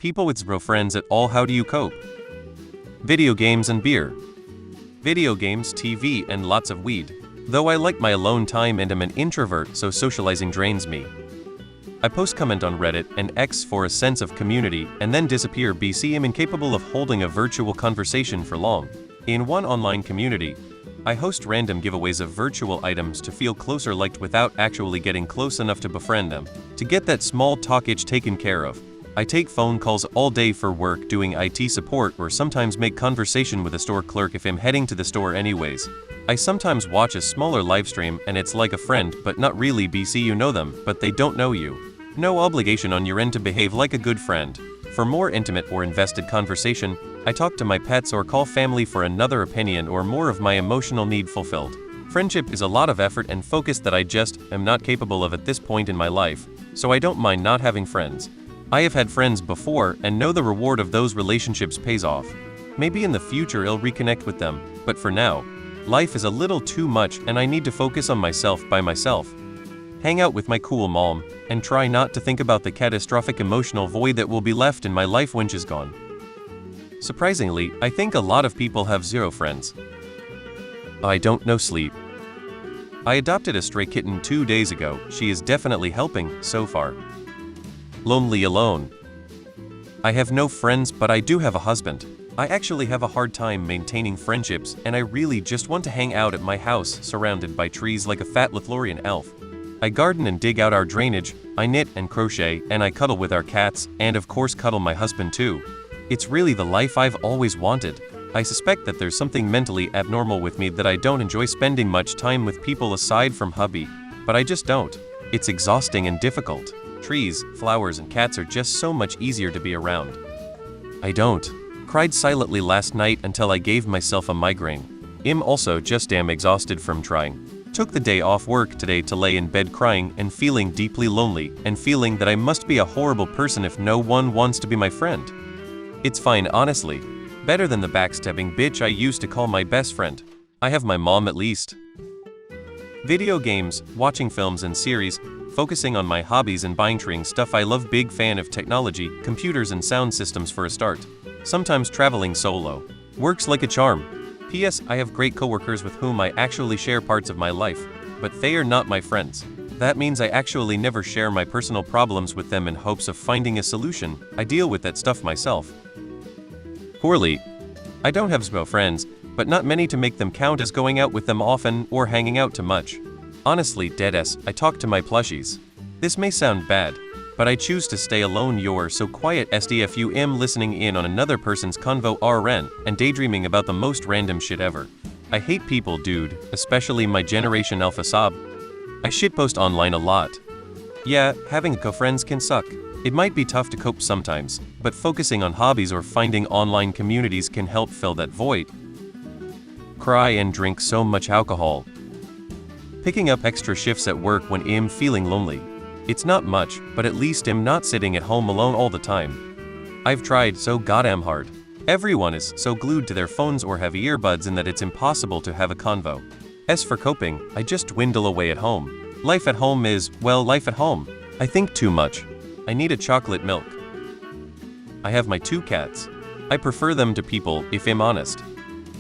People with zero friends at all, how do you cope? Video games and beer. Video games, TV, and lots of weed. Though I like my alone time and am an introvert, so socializing drains me. I post comment on Reddit and X for a sense of community and then disappear BC am incapable of holding a virtual conversation for long. In one online community, I host random giveaways of virtual items to feel closer liked without actually getting close enough to befriend them. To get that small talk itch taken care of, I take phone calls all day for work doing IT support or sometimes make conversation with a store clerk if I'm heading to the store anyways. I sometimes watch a smaller livestream and it's like a friend but not really BC you know them, but they don't know you. No obligation on your end to behave like a good friend. For more intimate or invested conversation, I talk to my pets or call family for another opinion or more of my emotional need fulfilled. Friendship is a lot of effort and focus that I just am not capable of at this point in my life, so I don't mind not having friends. I have had friends before and know the reward of those relationships pays off. Maybe in the future I'll reconnect with them, but for now, life is a little too much and I need to focus on myself by myself. Hang out with my cool mom, and try not to think about the catastrophic emotional void that will be left in my life when she's gone. Surprisingly, I think a lot of people have zero friends. I don't know sleep. I adopted a stray kitten 2 days ago. She is definitely helping so far. Lonely alone. I have no friends, but I do have a husband. I actually have a hard time maintaining friendships, and I really just want to hang out at my house surrounded by trees like a fat Lothlorien elf. I garden and dig out our drainage, I knit and crochet, and I cuddle with our cats, and of course cuddle my husband too. It's really the life I've always wanted. I suspect that there's something mentally abnormal with me that I don't enjoy spending much time with people aside from hubby, but I just don't. It's exhausting and difficult. Trees, flowers, and cats are just so much easier to be around. I don't. Cried silently last night until I gave myself a migraine. I'm also just damn exhausted from trying. Took the day off work today to lay in bed crying and feeling deeply lonely and feeling that I must be a horrible person if no one wants to be my friend. It's fine, honestly. Better than the backstabbing bitch I used to call my best friend. I have my mom at least. Video games, watching films and series, focusing on my hobbies and buying stuff I love. Big fan of technology, computers and sound systems for a start. Sometimes traveling solo. Works like a charm. P.S. I have great coworkers with whom I actually share parts of my life, but they are not my friends. That means I actually never share my personal problems with them in hopes of finding a solution. I deal with that stuff myself. Poorly. I don't have zero friends, but not many to make them count as going out with them often or hanging out too much. Honestly, deadass, I talk to my plushies. This may sound bad, but I choose to stay alone. You're so quiet SDFUM listening in on another person's convo RN and daydreaming about the most random shit ever. I hate people, dude, especially my generation alpha sob. I shitpost online a lot. Yeah, having co-friends can suck. It might be tough to cope sometimes, but focusing on hobbies or finding online communities can help fill that void. Cry and drink so much alcohol. Picking up extra shifts at work when I'm feeling lonely. It's not much, but at least I'm not sitting at home alone all the time. I've tried so goddamn hard. Everyone is so glued to their phones or have earbuds in that it's impossible to have a convo. As for coping, I just dwindle away at home. Life at home is, well, life at home. I think too much. I need a chocolate milk. I have my 2 cats. I prefer them to people, if I'm honest.